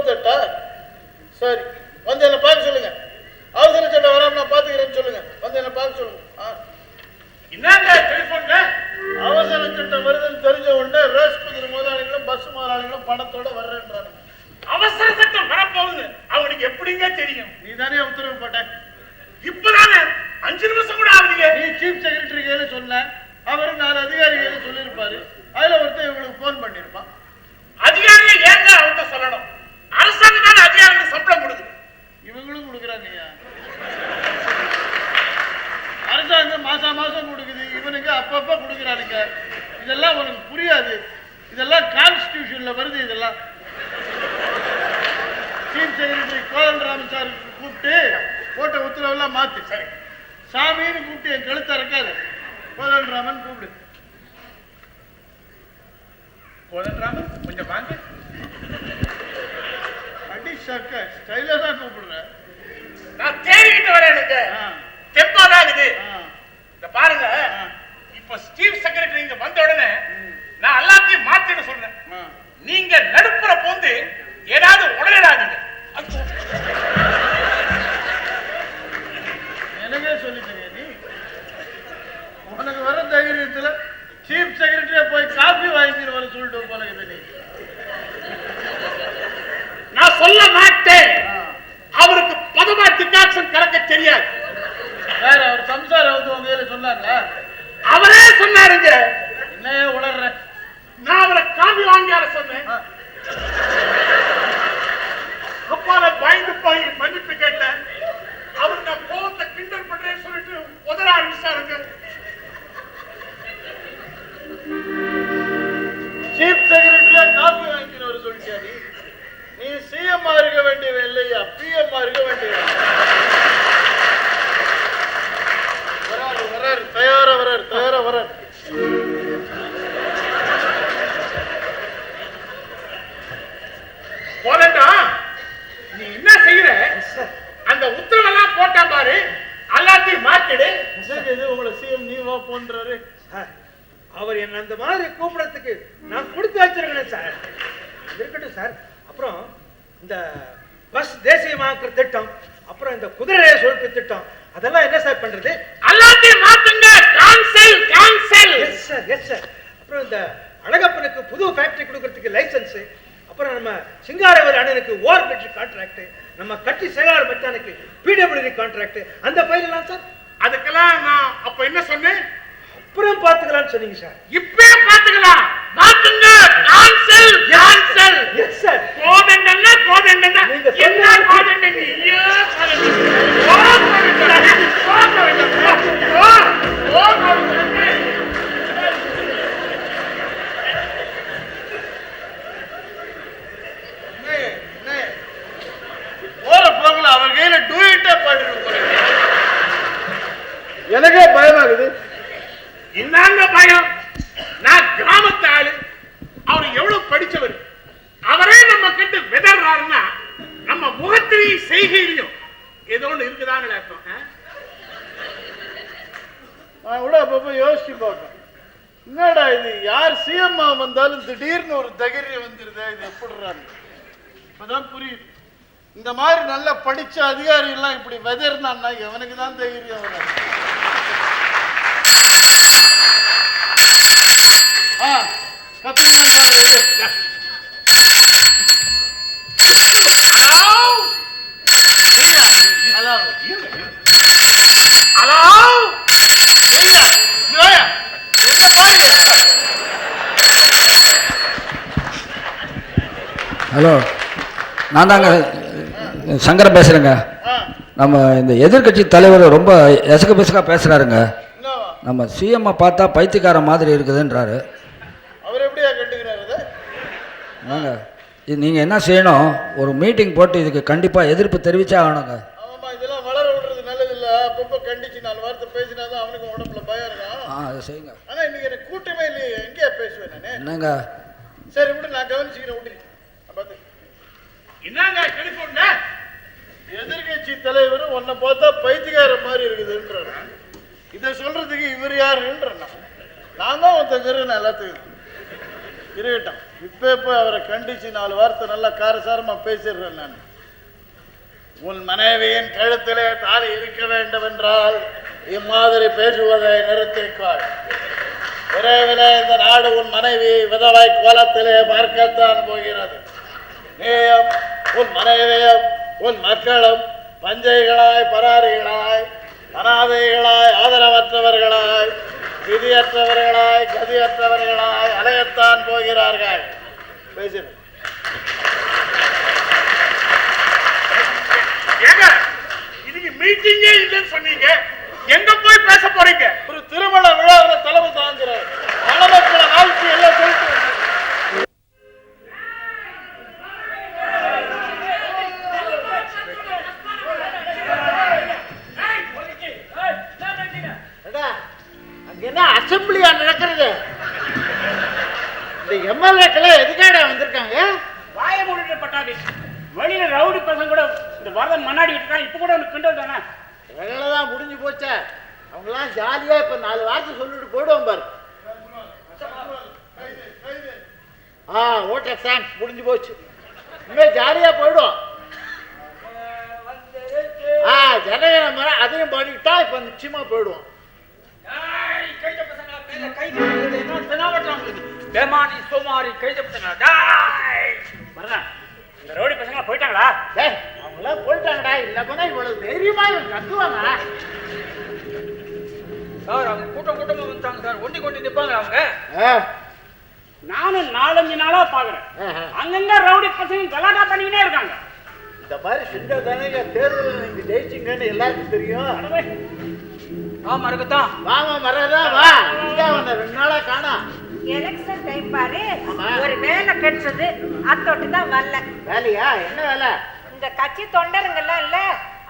28? சரி, வந்து என்ன பார்க்க சொல்லுங்க. அவசர சட்டம் வராம நான் பாத்துக்கிறேன்னு சொல்லுங்க. வந்து என்ன பார்க்க சொல்லுங்க. என்னங்க டெலிபோன்ல அவசர சட்டம் வருதுன்னு தெரிஞ்ச உடனே ரேஸ் குதிரை முதலாளிகளும் பஸ் முதலாளிகளும் பணத்தோட வர்றேன்றாங்க. அவசர சட்டம் வரப்போகுது, அவனுக்கு எப்படிங்க தெரியும்? நீ தானே உத்தரவு போட்ட. இப்பதானே 5 நிமிஷம் கூட ஆகுதுங்க. நீ சீஃப் செக்ரட்டரி கையில சொன்ன, அவரு 4 அதிகாரிகளை சொல்லியிருப்பாரு. அதுல ஒருத்தர் இவங்களுக்கு போன் பண்ணிருப்பான். அதிகாரியை ஏங்க அவன்கிட்ட சொல்லணும்? அரசாங்கம் தானே அதிகாரிகளுக்கு சம்பளம் கொடுக்குது. இவங்களும் கொடுக்குறாங்க. அரசாங்கம் மாசம் கொடுக்குது, இவனுக்கு அப்பப்ப கொடுக்குறானுங்க. இதெல்லாம் உனக்கு புரியாது. இதெல்லாம் கான்ஸ்டிடியூஷன்ல வருது. இதெல்லாம் சீஃப் செக்ரட்டரி கோதண்டராமன் சார் கூப்பிட்டு போட்ட உத்தரவெல்லாம் மாத்து. சரி, சாமின்னு கூப்பிட்டு என் கழுத்த இருக்காது. கோதண்டராமன் கூப்பிடு. கோதண்டராமன் கொஞ்சம் வாங்க. அடி சக்க ஸ்டைலா தான் கூப்பிடுறேன். நான் தேடிக்கிட்டு வரேன். எனக்கு தெம்பாதான் இருக்குது. இந்த பாருங்க, இப்ப சீஃப் செக்ரட்டரி இங்க வந்த உடனே நான் எல்லாத்தையும் மாத்திட சொல்றேன். நீங்க நடுப்புற போந்து ஏதாவது உடனடாதீங்க. எனக்கே சொல்லிட்டீங்க. நீ உனக்கு வர தைரியத்துல சீஃப் செக்ரட்டரியா போய் காபி வாங்கிட்டு வர சொல்லிட்டு போல. நீ நான் சொல்ல மாட்டேன். அவருக்கு பதமா டிகாக்ஷன் கலக்க தெரியாது. வேற அவர் சம்சாரம் வந்து உங்க கையில சொன்னாங்க. அவரே சொன்னாருங்க. என்னையே உளர்ற. நான் அவரை காபி வாங்கியார சொன்னேன். அப்பால பயந்து போய் மன்னிப்பு கேட்டேன். அவர் நான் கோவத்தை கிண்டல் பண்றேன்னு சொல்லிட்டு உதற ஆரம்பிச்சாருங்க. சீஃப் செக்ரட்டரியா காபி வாங்கிக்கிறவர் சொல்லிட்டியா? நீ சிஎம்மா இருக்க வேண்டியவ இல்லையா, பிஎம்மா இருக்க வேண்டியவ. வராரு தயாரா வராரு. போதண்டா, நீ என்ன செய்யற? அந்த உத்தரவெல்லாம் போட்டா பாரு, எல்லாத்தையும் மாத்திடு. உங்களை சிஎம் நீ வா போன்றாரு. அவர் என்ன அந்த மாதிரி கூப்பிடறதுக்கு நான் கொடுத்து வச்சிருக்கேன் சார். இருக்கட்டும் சார். அப்புறம் இந்த பஸ் தேசியமாக்குற திட்டம், அப்புறம் இந்த குதிரை ரேஸ் ஒழிப்பு திட்டம், அதெல்லாம் என்ன சார் பண்றது? எல்லாத்தையும் மாத்துங்க. கேன்சல். Yes sir. அப்புறம் இந்த அழகப்பனுக்கு புது ஃபேக்டரி கொடுக்கறதுக்கு லைசன்ஸ், அப்புறம் நம்ம சிங்காரவேல் அண்ணனுக்கு ஓர்பிட்ரி கான்ட்ராக்ட், நம்ம கட்டி சேகார் மச்சானுக்கு பிடபிள்யூடி கான்ட்ராக்ட், அந்த ஃபைல் எல்லாம் சார். அதுக்கெல்லாம் நான் அப்ப என்ன சொன்னேன்? அப்புறம் பாத்துக்கலாம்னு சொன்னீங்க சார். இப்பவே பாத்துக்கலாம். மாத்துங்க. கேன்சல். Yes sir. கோதண்டன்னா நீங்க என்ன கோதண்டங்க? ஐயோ அவர் கையில டூயிட்டா பாட்டு. எனக்கே பயமாகுது. என்னங்க பயம்? நான் கிராமத்து ஆளு. அவர் எவ்வளவு படிச்சவர். அவரே நம்ம கிட்ட விதறாருன்னா நம்ம முகத்திலையும் செய்கையிலையும் ஏதோ ஒண்ணு இருக்குதான்னு அர்த்தம். நான் கூட அப்பப்ப யோசிச்சு பார்ப்பேன், என்னடா இது, யார் சிஎம்மா வந்தாலும் திடீர்னு ஒரு தைரியம் வந்துருதே, இது எப்படிறாங்க. இப்பதான் புரியுது. இந்த மாதிரி நல்லா படிச்ச அதிகாரி எல்லாம் இப்படி வெதர்னா எவனுக்கு தான் தைரியம் வராது. ஹலோ, நான் தாங்க சங்கரம் பேசுகிறேங்க. நம்ம இந்த எதிர்கட்சி தலைவர் ரொம்ப எசக்க பெசக்கா பேசுகிறாருங்க. நம்ம சிஎம்ஐ பார்த்தா பைத்தியக்கார மாதிரி இருக்குதுன்றாரு. அவர் எப்படியா கண்டுக்கிறாரு? வாங்க, இது நீங்கள் என்ன செய்யணும், ஒரு மீட்டிங் போட்டு இதுக்கு கண்டிப்பாக எதிர்ப்பு தெரிவிச்சா ஆகணுங்க. ஆமாம்மா, இதெல்லாம் வளர விடுறது நல்லது இல்லை. அப்பப்போ கண்டிச்சு 4 வார்த்தை பேசினா தான் அவனுக்கு உடம்புல பயம் இருக்கும். அதை செய்யுங்க. ஆனால் இன்னைக்கு எனக்கு கூட்டமே இல்லையே, எங்கேயா பேசுவேன் நான்? என்னங்க? சரி விடு, நான் கவனிச்சுக்கிறேன். விட்டு பார்த்து என்னங்க டெலிபோன்ல எதிர்கட்சி தலைவர் உன்னை பார்த்தா பைத்தியக்கார மாதிரி இருக்குதுன்றாரு. இதை சொல்றதுக்கு இவர் யாருன்ற நான் தான் ஒருத்தர் எல்லாத்துக்கும் இருக்கட்டும். இப்போ அவரை கண்டிச்சு 4 வார்த்தை நல்லா காரசாரமா பேசிடுறேன் நான். உன் மனைவியின் கழுத்திலே தாலி இருக்க வேண்டும் என்றால் இம்மாதிரி பேசுவதை நிறுத்திக்கொள். விரைவில் இந்த நாடு உன் மனைவி விதவை கோலத்திலே பார்க்கத்தான் போகிறது. நீயும் உன் மனைவியும் உன் மக்களும் பஞ்சைகளாய், பராரிகளாய், அனாதைகளாய், ஆதரவற்றவர்களாய், விதியற்றவர்களாய், கதியற்றவர்களாய் அலையத்தான் போகிறார்கள். பேசுறேன். இதுக்கு மீட்டிங்கே இல்லைன்னு சொன்னீங்க, எங்க போய் பேச போறீங்க? ஒரு திருமண விழாவில் தலைமை தாங்குறார். மணமக்களை வாழ்க்கை எல்லாம் சொல்லிட்டு என்ன அசம்பிளியா நடக்கிறது? இந்த எம்எல்ஏக்களே எதுக்காக வந்திருக்காங்க? வாய மூடிட்டு பட்டாபி, வெளியில ரவுடி பசங்க கூட இந்த வரத மண்ணாடி விட்டுருக்கான். இப்ப கூட ஒன்று கிண்டல் தானே. வேலைதான் முடிஞ்சு போச்சே. அவங்களாம் ஜாலியா இப்ப 4 வார்த்தை சொல்லிட்டு போயிடுவோம் பாரு. ஓகே தேங்க்ஸ், முடிஞ்சு போச்சு. இனிமே ஜாலியா போயிடுவோம். ஜனகன மரம் அதையும் பாடிக்கிட்டா இப்ப நிச்சயமா போயிடுவோம். இந்த ரவுடி பசங்க போயிட்டாங்களா? அவங்களாம் போயிட்டாங்கடா. இல்ல போனா இவ்வளவு தைரியமா இவன் கத்துவானா? சார் அவங்க கூட்டமா வந்துட்டாங்க சார். ஒண்டி கொண்டு நிப்பாங்க அவங்க. நானும் 4-5 நாளா பாக்குறேன். அங்கங்க ரவுடி பசங்க கலாட்டா பண்ணிக்கிட்டே இருக்காங்க. இந்த மாதிரி செஞ்சா தானே தேர்தல் நீங்க ஜெயிச்சிங்கன்னு எல்லாருக்கும் தெரியும். ஆமா இருக்கத்தான். வாமா மரதா வா. இங்க வந்த 2 நாளா காணோம். எலெக்ஷன் டைம் பாரு, ஒரு வேலை கிடைச்சது, அத்தோட்டு தான் வரல. வேலையா? என்ன வேலை? இந்த கட்சி தொண்டருங்கெல்லாம் இல்ல,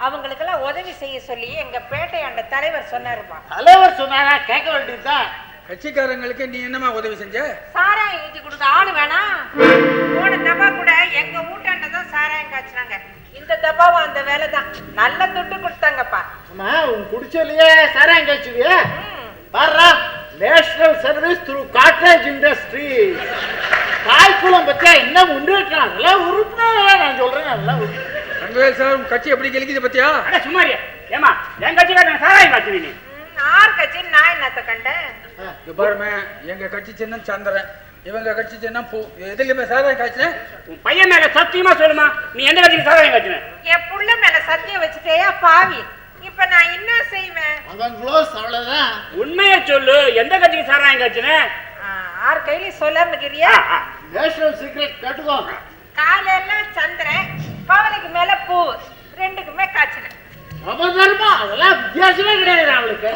அவங்களுக்கெல்லாம் உதவி செய்ய சொல்லி எங்க பேட்டையாண்ட தலைவர் சொன்னாருப்பா. தலைவர் சொன்னாரா? கேட்க வேண்டியதுதான். கட்சிக்காரங்களுக்கு நீ என்னமா உதவி செஞ்ச? சாராயம் ஊத்தி கொடுத்த ஆளு வேணாம். போன தப்பா கூட எங்க வீட்டாண்ட தான் சாராயம் காய்ச்சினாங்க. இந்த தப்பாவும் அந்த வேலை தான். நல்ல துட்டு கொடுத்தாங்கப்பா. அம்மா உன் குடிச்சலையே சாராயம் கழிச்சுவியா? பாருடா, national service through cottage industry. காய்க்குளம் பத்தியா என்ன முன்னேற்றம்? அதெல்லாம் உறுப்பினர் நான் சொல்றேன். அதெல்லாம் ரங்கவேல் சார் உங்க கட்சி எப்படி கெலிக்குது பத்தியா? அட சும்மாரியா? ஏமா என் கட்சிக்காரன் சாராயம் காய்ச்சி ஆர் கட்சி நான் என்னத்த கண்டேன்? பாருமே, எங்க கட்சி சின்னம் சந்திரன், இவங்க கட்சி சின்னம் பூ. எதுலயுமே சாராயம் காய்ச்சினேன். உன் பையன் மேல சத்தியமா சொல்லுமா, நீ எந்த கட்சிக்கு சாராயம் காய்ச்சின? என் புள்ள மேல சத்தியம் வச்சுட்டேயா பாவி. இப்ப நான் என்ன செய்வேன்? அவன் க்ளோஸ், அவ்வளவுதான். உண்மையை சொல்லு, எந்த கட்சிக்கு சாராயம் காய்ச்சின? ஆர் கையில சொல்லாம இருக்கிறியா? நேஷனல் சீக்ரெட் கேட்டுக்கோ. காலையெல்லாம் சந்திரன், பவனுக்கு மேல பூ, 2க்குமே காய்ச்சினேன். அவன் தர்மம், அதெல்லாம் வித்தியாசமே கிடையாது அவளுக்கு.